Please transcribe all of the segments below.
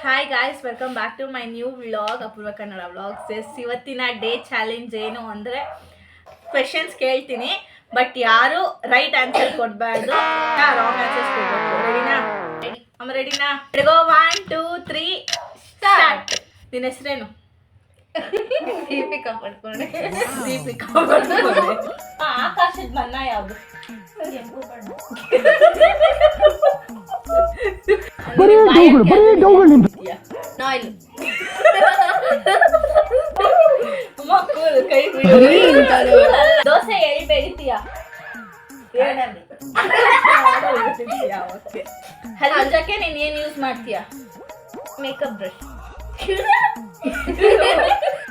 Hi guys, welcome back to my new vlog Apoorva Kannada vlogs. ಇವತ್ತಿನ day challenge ಏನು ಅಂದರೆ questions ಕೇಳ್ತೀನಿ, ಬಟ್ ಯಾರು ರೈಟ್ ಆನ್ಸರ್ ಕೊಡಬಾರ್ದು, ರಾಂಗ್ ಆನ್ಸರ್ಸ್ ಕೊಡಬೇಕು. ರೆಡಿನಾ? ರೆಡಿನಾ? Go 1 2 3 start. ನಿನ್ನ ಹೆಸರೇನು? ದೀಪಿಕಾ ಪಡ್ಕೊಂಡೆ. ದೀಪಿಕಾ ಪಡ್ಕೊಂಡೆ. ಆಕಾಶದ ಬಣ್ಣ ಯಾವುದು? ನಾಯಿಲು. ಕೈ ದೋಸೆ ಎಲ್ಲಿ ಬೆಳಿತೀಯ? ಹಲ್ಲುಜ್ಜಕ್ಕೆ ನೀನ್ ಏನ್ ಯೂಸ್ ಮಾಡ್ತೀಯ? Makeup brush.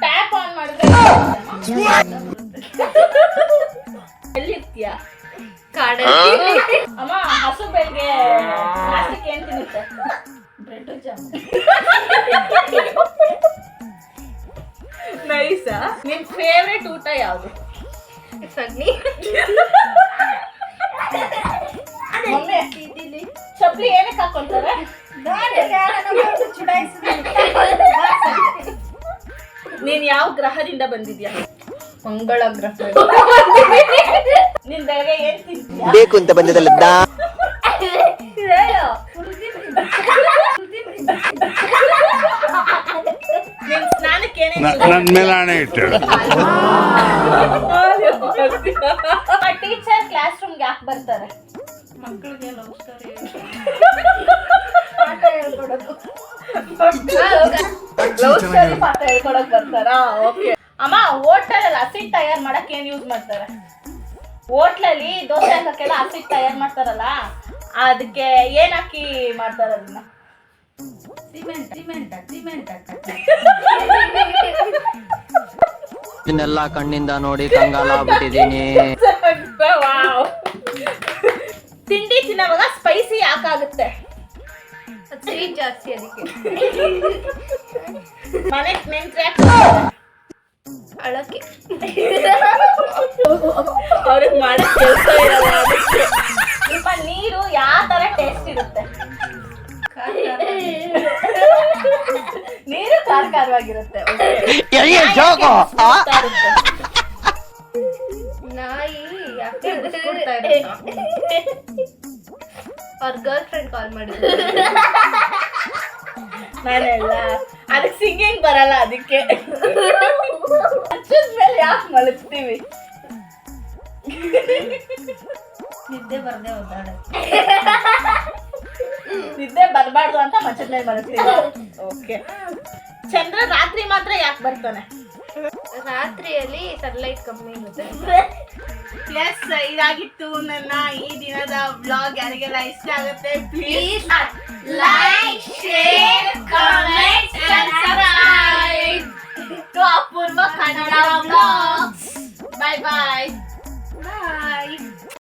ಟ್ಯಾಪ್ ಆನ್ ಮಾಡಿದ್ರೆ ಎಲ್ಲಿರ್ತೀಯ? ಕಾಡಲ್ಲಿ. ಅಮ್ಮ, ಹಸು ಬೆಳಿಗ್ಗೆ ನಾಷ್ಟಕ್ಕೆ ಏನ್ ತಿನ್ನುತ್ತೆ? Bread jam. ನೈಸಾ? ನಿನ್ ಫೇವ್ರೆಟ್ ಊಟ ಯಾವುದು? ಸಗಣಿ. ಮಮ್ಮಿ ಚಪ್ಲಿ ಏನಕ್ಕೆ ಹಾಕೊಳ್ತಾರೆ? ನೀನ್ ಯಾವ ಗ್ರಹದಿಂದ ಬಂದಿದ್ಯಾ? ಮಂಗಳ ಗ್ರಹ. ನಿನ್ ಬೆಳಗ್ಗೆ ಏನ್ ತಿಂತೀಯ? ಬೇಕು ಅಂತ ಬಂದದಲ್ಲ. ನಿನ್ ಸ್ನಾನಕ್ಕೆ ನನ್ನ ಮೇಲೆ ಹಣೆ ಇಟ್ಟಳು. ಟೀಚರ್ ಕ್ಲಾಸ್ ರೂಮ್ಗೆ ಯಾಕೆ ಬರ್ತಾರೆ? ಮಕ್ಕಳಿಗೆ ಲವ್ ಸ್ಟೋರಿ ಲವ್ ಸ್ಟೋರಿ ಪಾಠ ಹೇಳ್ಕೊಡಕ್ ಬರ್ತಾರಾ? ಓಕೆ. ಅಮ್ಮ, ಹೋಟ್ಲಲ್ಲಿ ಹಸಿಟ್ ತಯಾರು ಮಾಡಕ್ ಏನ್ ಯೂಸ್ ಮಾಡ್ತಾರೆ? ಹೋಟ್ಲಲ್ಲಿ ದೋಸೆ ಹಾಕಕ್ಕೆಲ್ಲ ಹಸಿಟ್ ತಯಾರು ಮಾಡ್ತಾರಲ್ಲ, ಅದಕ್ಕೆ ಏನ್ ಹಾಕಿ ಮಾಡ್ತಾರ ಅದನ್ನ? ಸಿಮೆಂಟ್. ಇದನ್ನೆಲ್ಲ ಕಣ್ಣಿಂದ ನೋಡಿ ಕಂಗಾಲಾಗ್ಬಿಟ್ಟಿದೀನಿ. ತಿಂಡಿ ತಿನ್ನೋವಾಗ ಸ್ಪೈಸಿ ಯಾಕಾಗುತ್ತೆ? ಸ್ವೀಟ್ ಜಾಸ್ತಿ ಅದಕ್ಕೆ. ಮನೆಗ್ ನೆಂಟ್ರೆ ಅಳಕ್ಕೆ. ಅವ್ರಿಗೆ ಮಾಡಕ್ ಕೆಲಸ ಇರಲ್ಲ ಅದಕ್ಕೆ. ನಿಮ್ಮ ನೀರು ಯಾವ ತರ ಟೇಸ್ಟ್ ಇರುತ್ತೆ? ನೀರು ಖಾರವಾಗಿರುತ್ತೆ. ನಾಯಿ ಯಾಕೆ ಬಿಸ್ಕೊಡ್ತಾ ಇರುತ್ತೆ? ಅವ್ರ ಗರ್ಲ್ ಫ್ರೆಂಡ್ ಕಾಲ್ ಮಾಡಿದ್ರು. ನಾನೆಲ್ಲ ಅದಕ್ಕೆ ಸಿಂಗಿಂಗ್ ಬರಲ್ಲ, ಅದಕ್ಕೆ ಮೇಲೆ ಯಾಕೆ ಮಲಗ್ತೀವಿ? ನಿದ್ದೆ ಬರ್ದೆ ಓದಾಡಕ್ಕೆ. ನಿದ್ದೆ ಬರಬಾರ್ದು ಅಂತ ಮಂಚದ ಮೇಲೆ ಮಲಗ್ತೀವಿ. ಓಕೆ. ಚಂದ್ರ ರಾತ್ರಿ ಮಾತ್ರ ಯಾಕೆ ಬರ್ತಾನೆ? ರಾತ್ರಿಯಲ್ಲಿ ಸನ್ಲೈಟ್ ಕಮ್ಮಿ ಇರುತ್ತೆ. ಎಸ್, ಇದಾಗಿತ್ತು ನನ್ನ ಈ ದಿನದ ವ್ಲಾಗ್. ಯಾರಿಗೆಲ್ಲ ಇಷ್ಟ ಆಗುತ್ತೆ ಪ್ಲೀಸ್ ಲೈಕ್, ಶೇರ್, ಕಮೆಂಟ್,